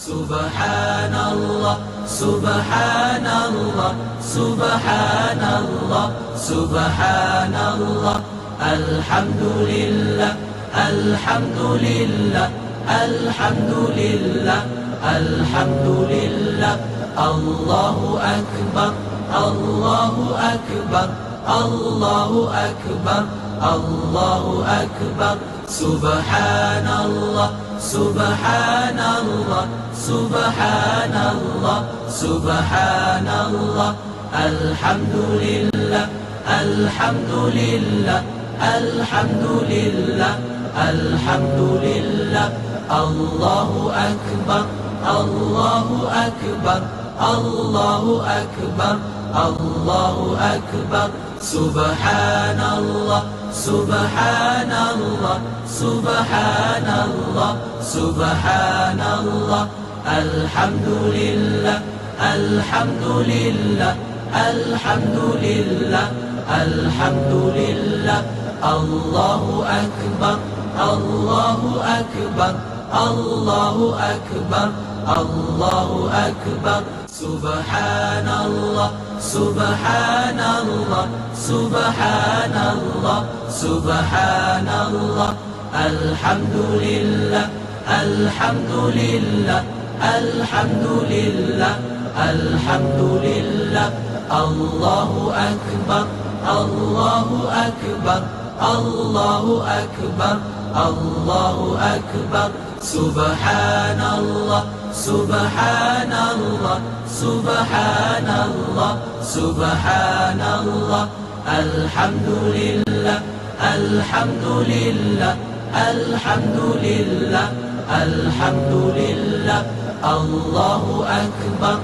سبحان الله سبحان الله سبحان الله سبحان الله الحمد لله الحمد لله الحمد لله الحمد لله الله أكبر الله أكبر الله أكبر الله أكبر سبحان الله سبحان الله سبحان الله سبحان الله الحمد لله الحمد لله الحمد لله الحمد لله الله أكبر الله أكبر الله أكبر الله أكبر سبحان الله سبحان الله سبحان الله سبحان الله الحمد لله الحمد لله الحمد لله الحمد لله الله أكبر الله أكبر الله أكبر الله أكبر سبحان الله سبحان الله سبحان الله سبحان الله الحمد لله الحمد لله الحمد لله الحمد لله الله أكبر الله أكبر الله أكبر الله أكبر سبحان الله سبحان الله سبحان الله سبحان الله الحمد لله الحمد لله الحمد لله الحمد لله الله أكبر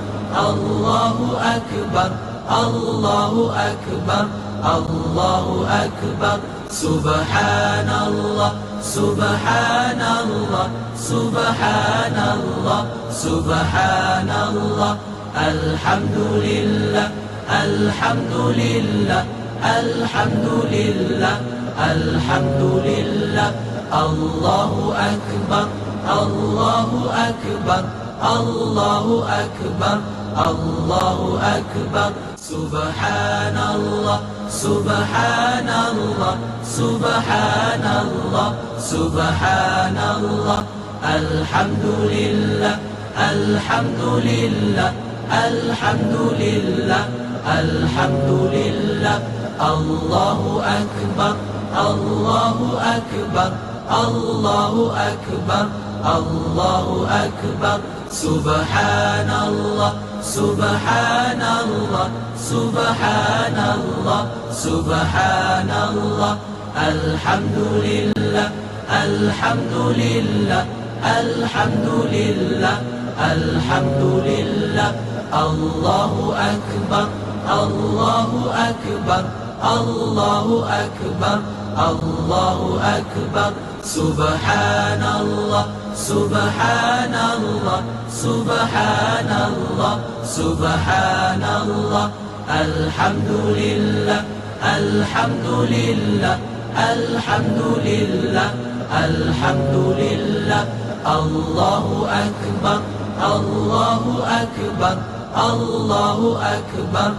الله أكبر الله أكبر الله أكبر سبحان الله سبحان الله سبحان الله سبحان الله الحمد لله الحمد لله الحمد لله الحمد لله الله أكبر الله أكبر الله أكبر الله أكبر سبحان الله سبحان الله سبحان الله سبحان الله الحمد لله الحمد لله الحمد لله الحمد لله الله أكبر الله أكبر الله أكبر الله أكبر سبحان الله سبحان الله سبحان الله سبحان الله الحمد لله الحمد لله الحمد لله الحمد لله الله أكبر الله أكبر الله أكبر الله أكبر سبحان الله سبحان الله سبحان الله سبحان الله الحمد لله الحمد لله الحمد لله الحمد لله الله أكبر الله أكبر الله أكبر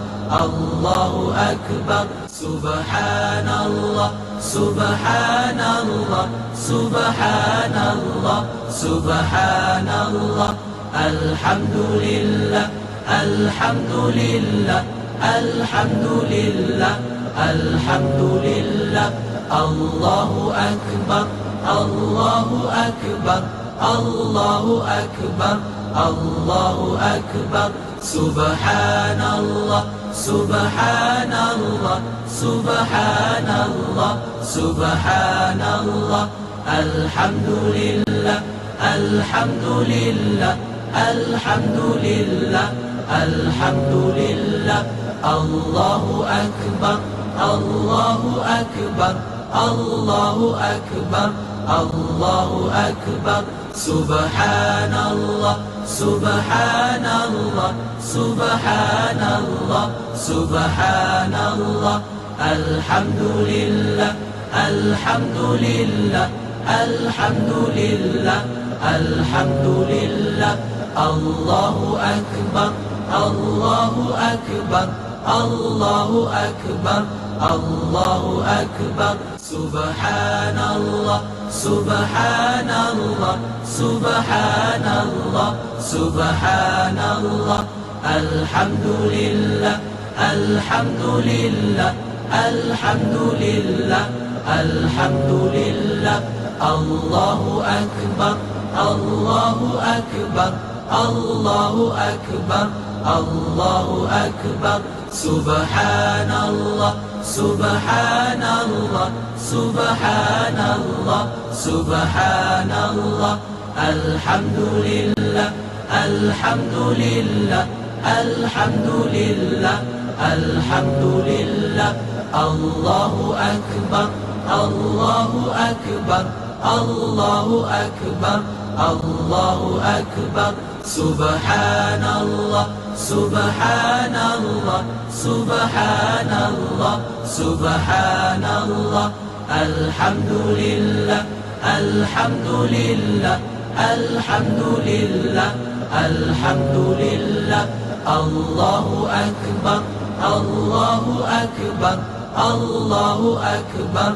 الله أكبر سبحان الله سبحان الله سبحان الله سبحان الله الحمد لله الحمد لله الحمد لله الحمد لله الله أكبر الله أكبر الله أكبر الله أكبر سبحان الله سبحان الله سبحان الله سبحان الله الحمد لله الحمد لله الحمد لله الحمد لله الله أكبر الله أكبر الله أكبر الله أكبر سبحان الله سبحان الله سبحان الله سبحان الله الحمد لله الحمد لله الحمد لله الحمد لله الله أكبر الله أكبر الله أكبر الله أكبر سبحان الله سبحان الله سبحان الله سبحان الله الحمد لله الحمد لله الحمد لله الحمد لله الله أكبر الله أكبر الله أكبر الله أكبر سبحان الله سبحان الله سبحان الله سبحان الله الحمد لله الحمد لله الحمد لله الحمد لله الله أكبر الله أكبر الله أكبر الله أكبر سبحان الله سبحان الله سبحان الله سبحان الله الحمد لله الحمد لله الحمد لله الحمد لله الله أكبر الله أكبر الله أكبر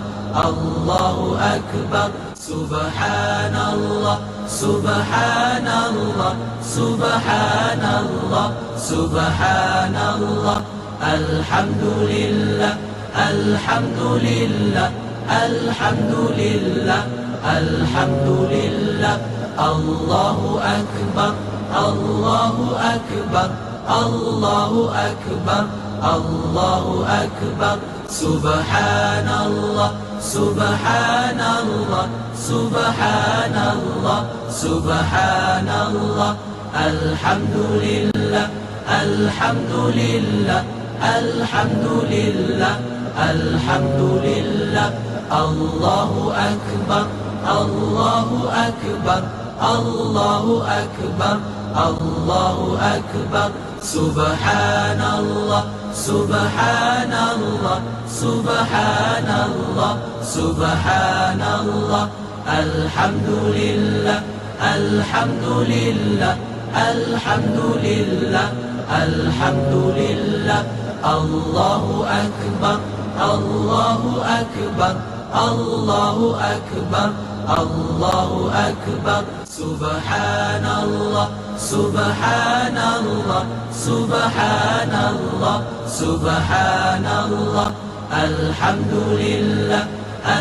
الله أكبر سبحان الله سبحان الله سبحان الله سبحان الله الحمد لله الحمد لله الحمد لله الحمد لله الله أكبر الله أكبر الله أكبر الله أكبر سبحان الله سبحان الله سبحان الله سبحان الله الحمد لله الحمد لله الحمد لله الحمد لله الله أكبر الله أكبر الله أكبر الله أكبر سبحان الله سبحان الله سبحان الله سبحان الله الحمد لله الحمد لله الحمد لله الحمد لله الله أكبر الله أكبر الله أكبر الله أكبر سبحان الله سبحان الله سبحان الله سبحان الله الحمد لله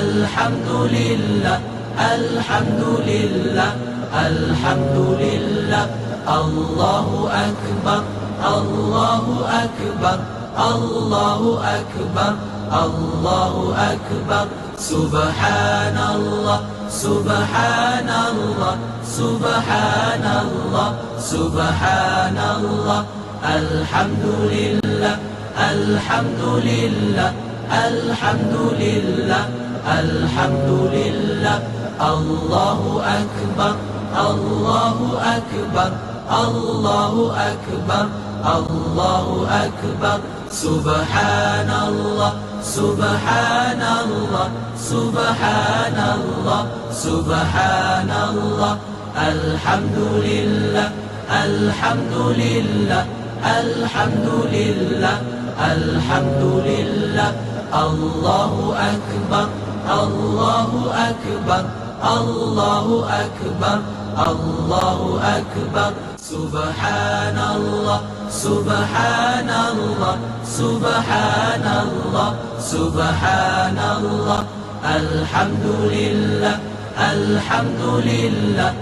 الحمد لله الحمد لله الحمد لله الله أكبر الله أكبر الله أكبر الله أكبر سبحان الله سبحان الله سبحان الله سبحان الله الحمد لله الحمد لله الحمد لله الحمد لله الله أكبر الله أكبر الله أكبر الله أكبر سبحان الله سبحان الله سبحان الله سبحان الله الحمد لله الحمد لله الحمد لله الحمد لله الله أكبر الله أكبر الله أكبر الله أكبر سبحان الله سبحان الله سبحان الله سبحان الله الحمد لله الحمد لله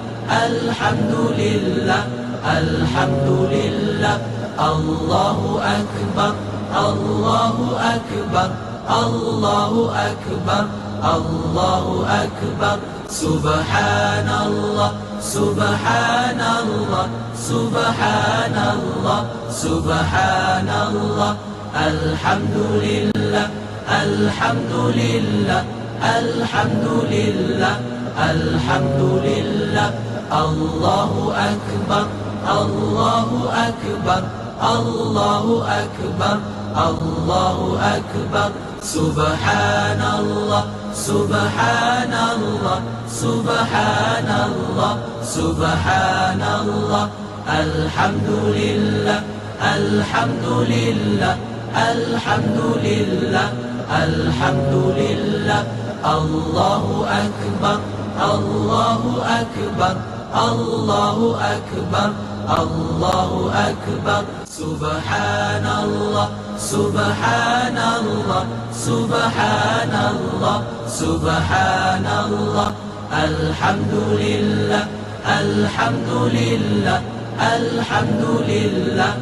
الحمد لله الحمد لله الله أكبر الله أكبر الله أكبر الله أكبر سبحان الله سبحان الله سبحان الله سبحان الله الحمد لله الحمد لله الحمد لله الحمد لله الله أكبر الله أكبر الله أكبر الله أكبر سبحان الله سبحان الله سبحان الله سبحان الله الحمد لله الحمد لله الحمد لله الحمد لله الله أكبر الله أكبر الله أكبر الله أكبر سبحان الله سبحان الله سبحان الله سبحان الله الحمد لله الحمد لله الحمد لله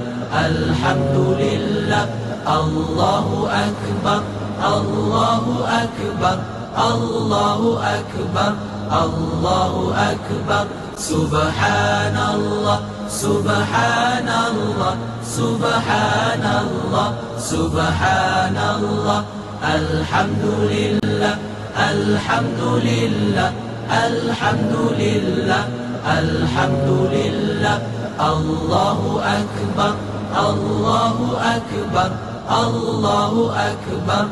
الحمد لله الله أكبر الله أكبر الله أكبر الله أكبر سبحان الله سبحان الله سبحان الله سبحان الله الحمد لله الحمد لله الحمد لله الحمد لله الله أكبر الله أكبر الله أكبر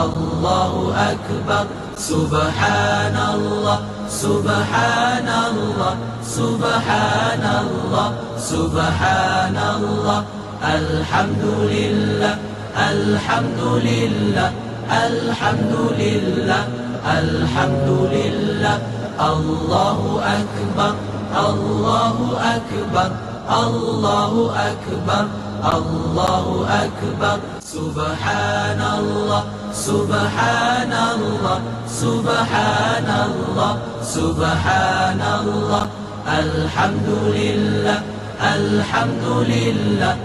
الله أكبر سبحان الله سبحان الله سبحان الله سبحان الله الحمد لله الحمد لله الحمد لله الحمد لله الله أكبر الله أكبر الله أكبر الله أكبر سبحان الله سبحان الله سبحان الله سبحان الله الحمد لله الحمد لله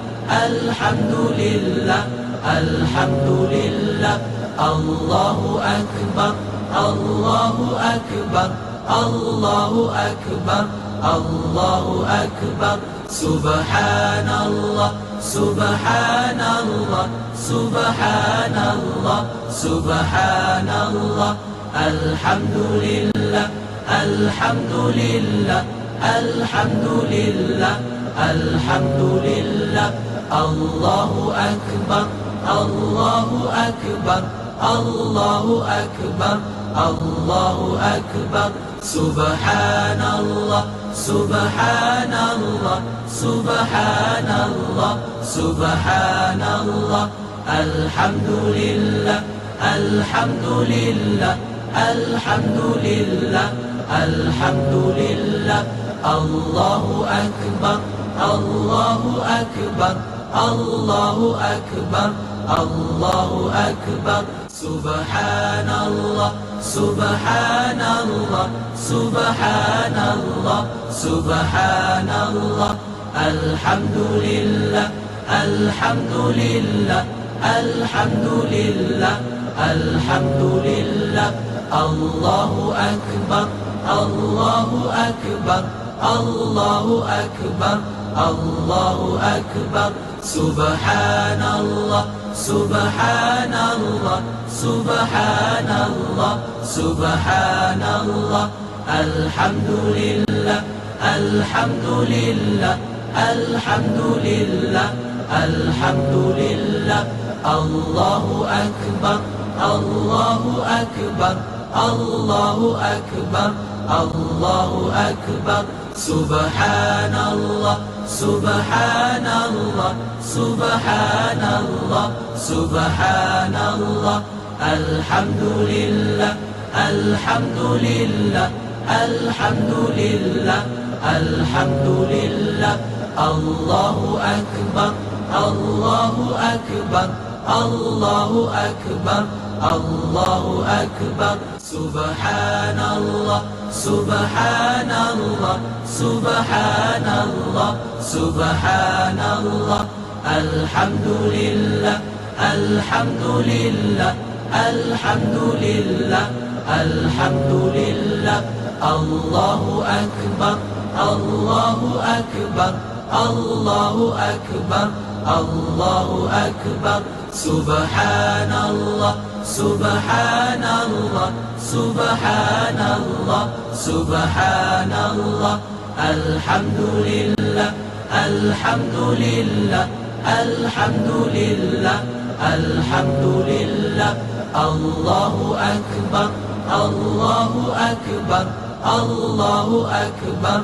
الحمد لله الحمد لله الله أكبر الله أكبر الله أكبر الله أكبر سبحان الله سبحان الله سبحان الله سبحان الله الحمد لله الحمد لله الحمد لله الحمد لله الله أكبر الله أكبر الله أكبر الله أكبر سبحان الله سبحان الله سبحان الله سبحان الله الحمد لله الحمد لله الحمد لله الحمد لله الله أكبر الله أكبر الله أكبر الله أكبر سبحان الله سبحان الله سبحان الله سبحان الله الحمد لله الحمد لله الحمد لله الحمد لله الله أكبر الله أكبر الله أكبر الله أكبر سبحان الله سبحان الله سبحان الله سبحان الله الحمد لله الحمد لله الحمد لله الحمد لله الله أكبر الله أكبر الله أكبر الله أكبر سبحان الله سبحان الله سبحان الله سبحان الله الحمد لله الحمد لله الحمد لله الحمد لله الله أكبر الله أكبر الله أكبر الله أكبر سبحان الله سبحان الله سبحان الله سبحان الله الحمد لله الحمد لله الحمد لله الحمد لله الله أكبر الله أكبر الله أكبر الله أكبر سبحان الله سبحان الله سبحان الله سبحان الله الحمد لله الحمد لله الحمد لله الحمد لله الله أكبر الله أكبر الله أكبر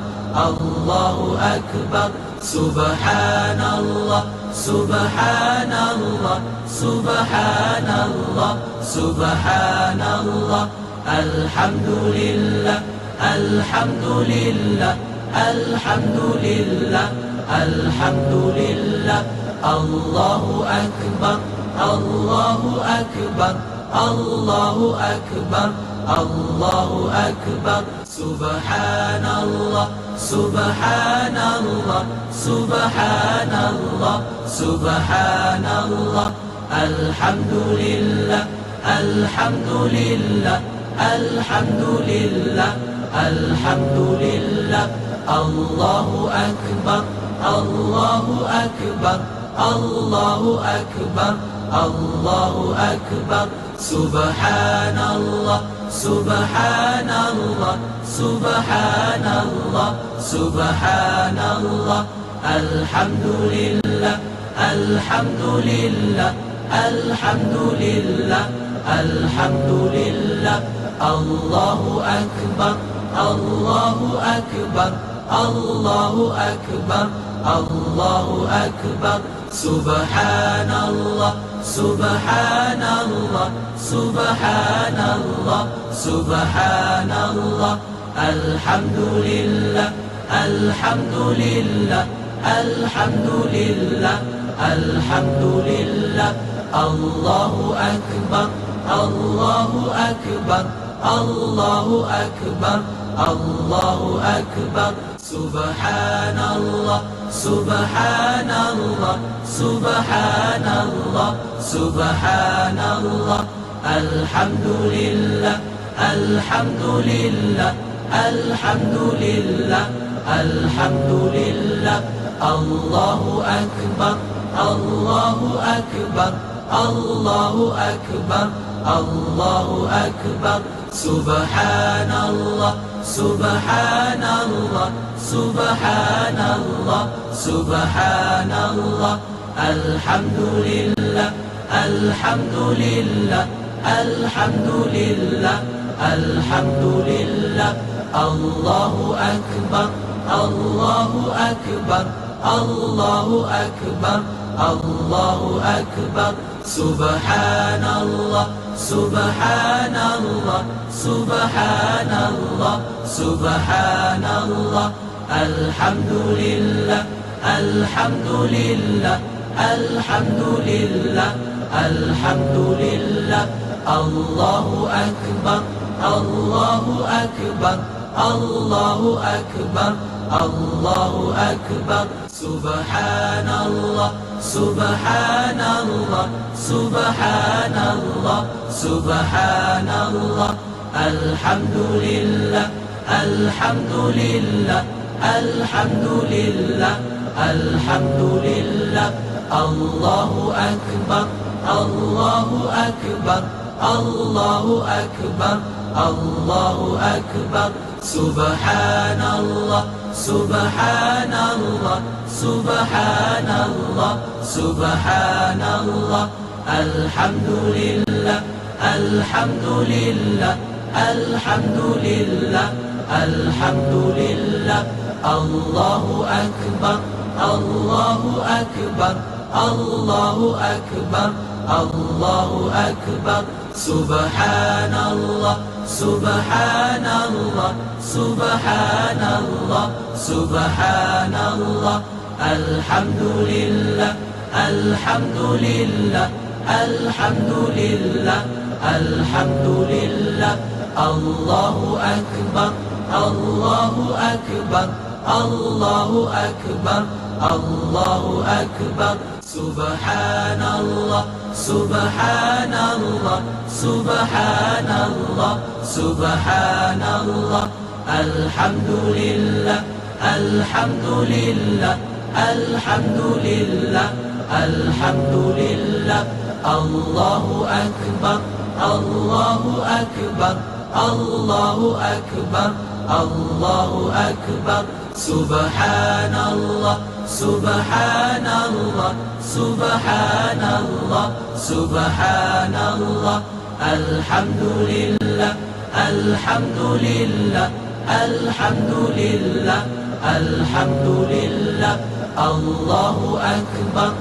الله أكبر Subhanallah, Subhanallah, Subhanallah, Subhanallah. Alhamdulillah, Alhamdulillah, Alhamdulillah, Alhamdulillah. Allahu Akbar, Allahu Akbar, Allahu Akbar, Allahu Akbar. Subhanallah, Subhanallah, Subhanallah, Subhanallah. Alhamdulillah, Alhamdulillah, Alhamdulillah, Alhamdulillah. Allahu Akbar, Allahu Akbar, Allahu Akbar, Allahu Akbar. Subhanallah, Subhanallah, Subhanallah, Subhanallah. Alhamdulillah, Alhamdulillah, Alhamdulillah, Alhamdulillah. Allahu Akbar, Allahu Akbar, Allahu Akbar, Allahu Akbar. Subhanallah, Subhanallah, Subhanallah, Subhanallah. Alhamdulillah, Alhamdulillah, Alhamdulillah, Alhamdulillah. Allahu Akbar, Allahu Akbar, Allahu Akbar, Allahu Akbar. Subhanallah, Subhanallah, Subhanallah, Subhanallah. Alhamdulillah, Alhamdulillah, Alhamdulillah, Alhamdulillah. Allahu Akbar, Allahu Akbar, Allahu Akbar, Allahu Akbar. Subhanallah, Subhanallah, Subhanallah, Subhanallah. Alhamdulillah, Alhamdulillah, Alhamdulillah, Alhamdulillah. Allahu Akbar, Allahu Akbar, Allahu Akbar, Allahu Akbar. Subhanallah, Subhanallah, Subhanallah, Subhanallah. Alhamdulillah, Alhamdulillah, Alhamdulillah, Alhamdulillah. Allahu Akbar, Allahu Akbar, Allahu Akbar, Allahu Akbar. Subhanallah, Subhanallah, Subhanallah, Subhanallah. Alhamdulillah, Alhamdulillah, Alhamdulillah, Alhamdulillah. Allahu Akbar, Allahu Akbar, Allahu Akbar, Allahu Akbar. Subhanallah, Subhanallah, Subhanallah, Subhanallah. Alhamdulillah, Alhamdulillah, Alhamdulillah, Alhamdulillah. Allahu Akbar, Allahu Akbar, Allahu Akbar, Allahu Akbar. Subhanallah, Subhanallah, Subhanallah, Subhanallah. Alhamdulillah, Alhamdulillah, Alhamdulillah, Alhamdulillah. Allahu Akbar, Allahu Akbar, Allahu Akbar, Allahu Akbar. Subhanallah, Subhanallah, Subhanallah, Subhanallah. Alhamdulillah, Alhamdulillah, Alhamdulillah, Alhamdulillah. Allahu Akbar, Allahu Akbar, Allahu Akbar, Allahu Akbar. Subhanallah, Subhanallah, Subhanallah, Subhanallah. Alhamdulillah, Alhamdulillah, Alhamdulillah, Alhamdulillah. الله أكبر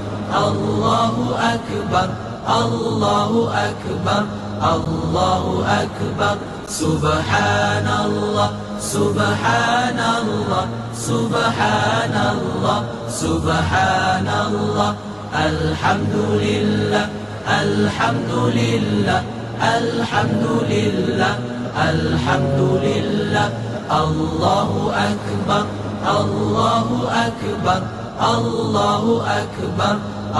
الله أكبر الله أكبر الله أكبر سبحان الله سبحان الله سبحان الله سبحان الله الحمد لله الحمد لله الحمد لله الحمد لله الله أكبر الله أكبر الله أكبر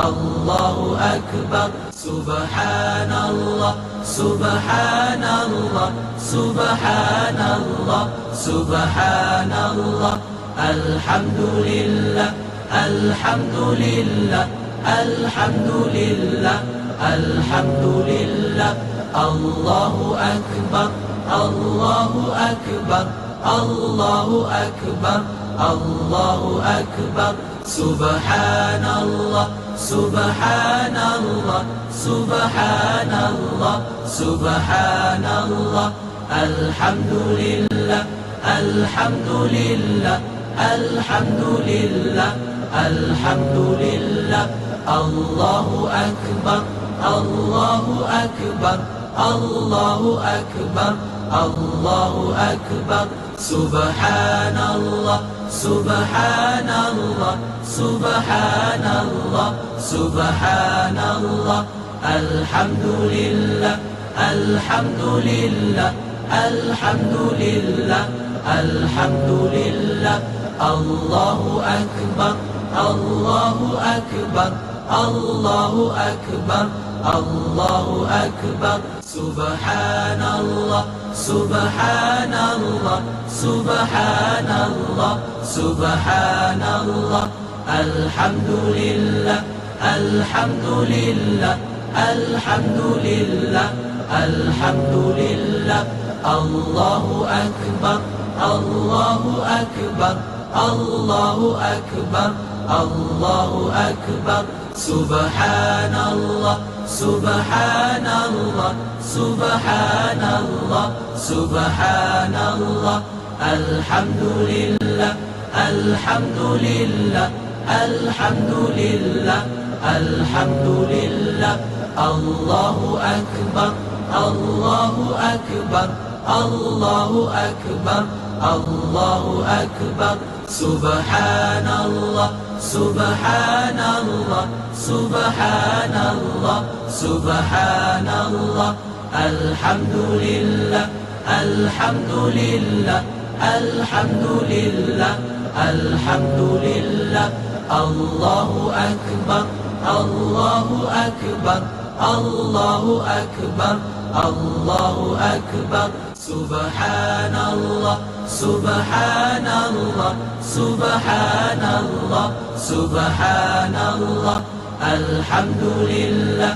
الله أكبر سبحان الله سبحان الله سبحان الله سبحان الله الحمد لله الحمد لله الحمد لله الحمد لله الله أكبر الله أكبر الله أكبر الله أكبر سبحان الله سبحان الله سبحان الله سبحان الله الحمد لله الحمد لله الحمد لله الحمد لله الله أكبر الله أكبر الله أكبر الله أكبر سبحان الله سبحان الله سبحان الله سبحان الله الحمد لله الحمد لله الحمد لله الحمد لله الله أكبر الله أكبر الله أكبر الله أكبر سبحان الله سبحان الله سبحان الله سبحان الله الحمد لله الحمد لله الحمد لله الحمد لله الله أكبر الله أكبر الله أكبر الله أكبر سبحان الله سبحان الله سبحان الله سبحان الله الحمد لله الحمد لله الحمد لله الحمد لله الله أكبر الله أكبر الله أكبر الله أكبر سبحان الله سبحان الله سبحان الله سبحان الله الحمد لله الحمد لله الحمد لله الحمد لله الله أكبر الله أكبر الله أكبر الله أكبر سبحان الله سبحان الله سبحان الله سبحان الله الحمد لله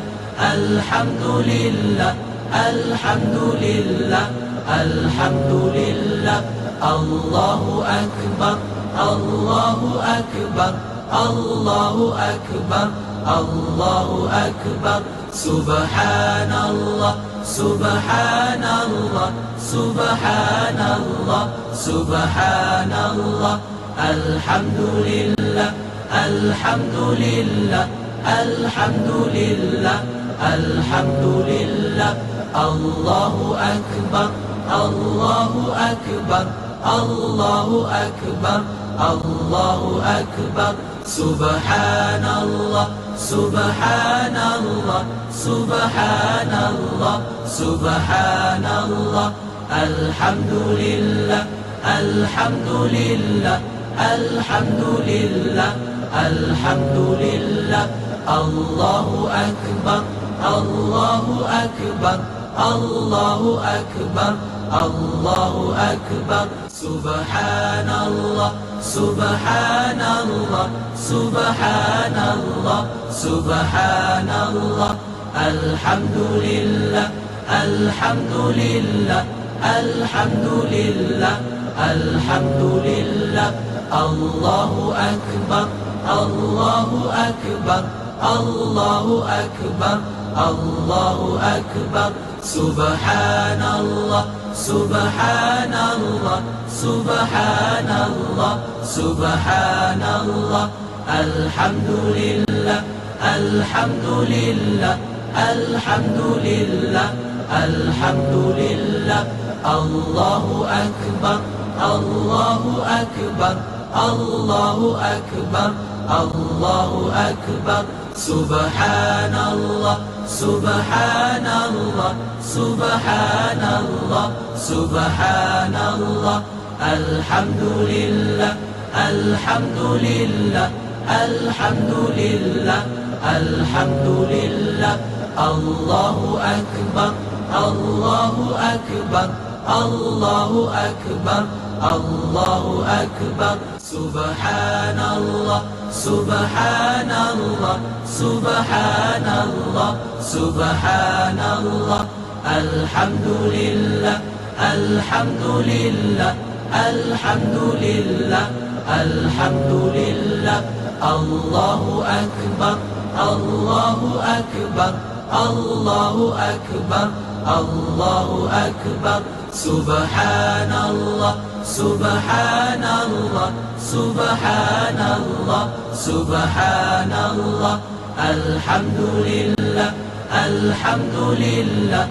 الحمد لله الحمد لله الحمد لله الله أكبر الله أكبر الله أكبر الله أكبر سبحان الله سبحان الله سبحان الله سبحان الله الحمد لله الحمد لله الحمد لله الحمد لله الله أكبر الله أكبر الله أكبر الله أكبر سبحان الله سبحان الله سبحان الله سبحان الله الحمد لله الحمد لله الحمد لله الحمد لله الله أكبر الله أكبر الله أكبر الله أكبر سبحان الله سبحان الله سبحان الله سبحان الله الحمد لله الحمد لله الحمد لله الحمد لله الله أكبر الله أكبر الله أكبر الله أكبر سبحان الله سبحان الله سبحان الله سبحان الله الحمد لله الحمد لله الحمد لله الحمد لله الله أكبر الله أكبر الله أكبر الله أكبر سبحان الله سبحان الله سبحان الله سبحان الله الحمد لله الحمد لله الحمد لله الحمد لله الله أكبر الله أكبر الله أكبر الله أكبر سبحان الله سبحان الله سبحان الله سبحان الله الحمد لله الحمد لله الحمد لله الحمد لله الله أكبر الله أكبر الله أكبر الله أكبر سبحان الله سبحان الله سبحان الله سبحان الله الحمد لله الحمد لله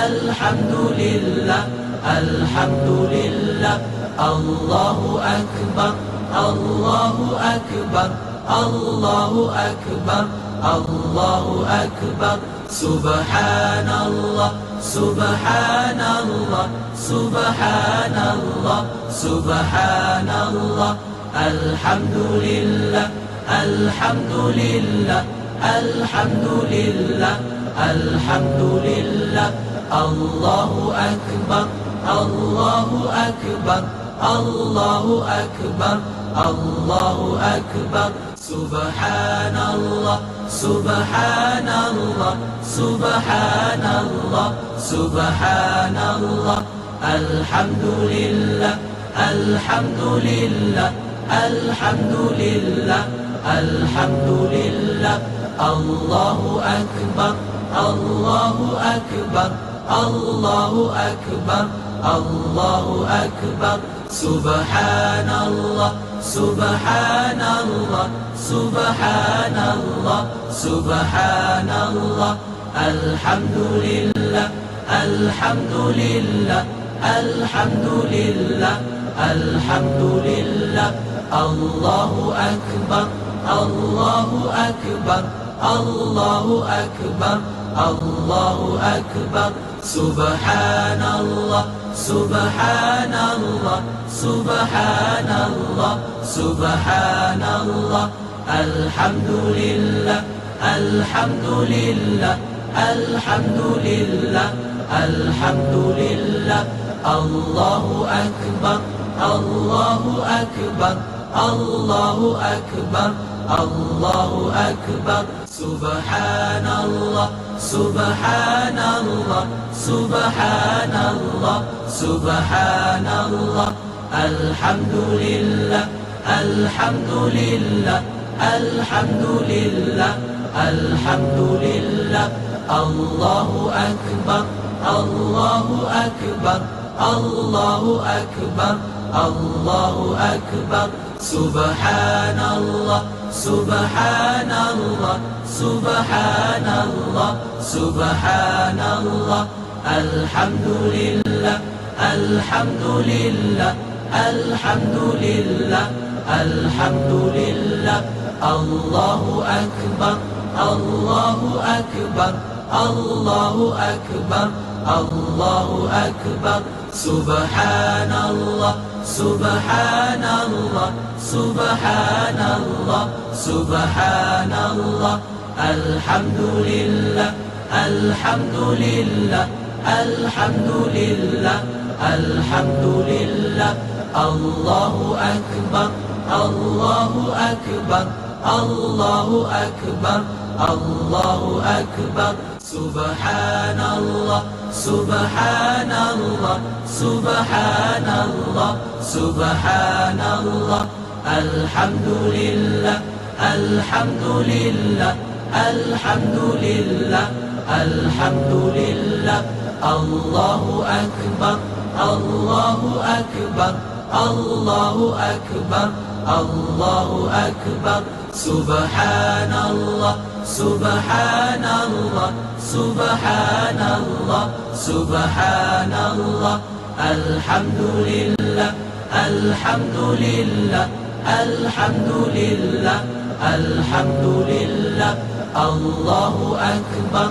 الحمد لله الحمد لله الله أكبر الله أكبر الله أكبر الله أكبر سبحان الله سبحان الله سبحان الله سبحان الله الحمد لله الحمد لله الحمد لله الحمد لله الله أكبر الله أكبر الله أكبر الله أكبر سبحان الله سبحان الله سبحان الله سبحان الله الحمد لله الحمد لله الحمد لله الحمد لله الله أكبر الله أكبر الله أكبر الله أكبر سبحان الله سبحان الله سبحان الله سبحان الله الحمد لله الحمد لله الحمد لله الحمد لله الله أكبر الله أكبر الله أكبر الله أكبر سبحان الله سبحان الله سبحان الله سبحان الله الحمد لله الحمد لله الحمد لله الحمد لله الله أكبر الله أكبر الله أكبر الله أكبر سبحان الله سبحان الله سبحان الله سبحان الله الحمد لله الحمد لله الحمد لله الحمد لله الله أكبر الله أكبر الله أكبر الله أكبر سبحان الله سبحان الله سبحان الله سبحان الله الحمد لله الحمد لله الحمد لله الحمد لله الله أكبر الله أكبر الله أكبر الله أكبر سبحان الله سبحان الله سبحان الله سبحان الله الحمد لله الحمد لله الحمد لله الحمد لله الله أكبر الله أكبر الله أكبر الله أكبر سبحان الله سبحان الله سبحان الله سبحان الله الحمد لله الحمد لله الحمد لله الحمد لله الله أكبر الله أكبر الله أكبر الله أكبر سبحان الله سبحان الله سبحان الله سبحان الله الحمد لله الحمد لله الحمد لله الحمد لله الله أكبر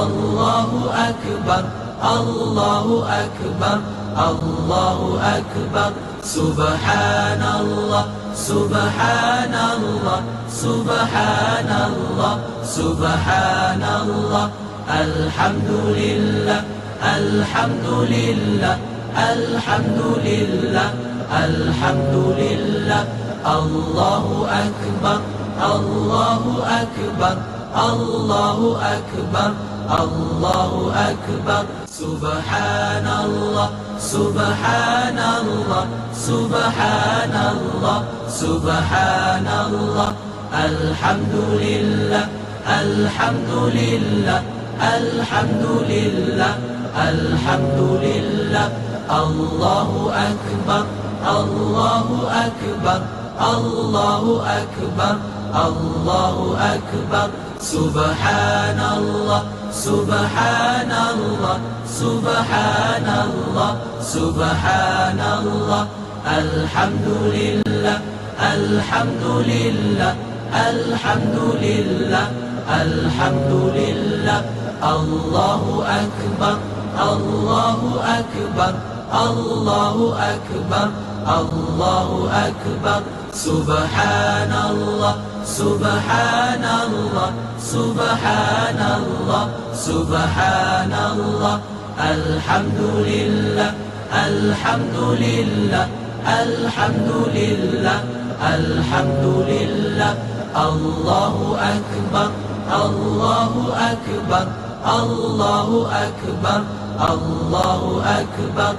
الله أكبر الله أكبر الله أكبر سبحان الله سبحان الله سبحان الله سبحان الله الحمد لله الحمد لله الحمد لله الحمد لله الله أكبر الله أكبر الله أكبر الله أكبر سبحان الله سبحان الله سبحان الله سبحان الله الحمد لله الحمد لله الحمد لله الحمد لله الله أكبر الله أكبر الله أكبر الله أكبر سبحان الله سبحان الله سبحان الله سبحان الله الحمد لله الحمد لله الحمد لله الحمد لله الله أكبر الله أكبر الله أكبر الله أكبر سبحان الله سبحان الله سبحان الله سبحان الله الحمد لله الحمد لله الحمد لله الحمد لله الله أكبر الله أكبر الله أكبر الله أكبر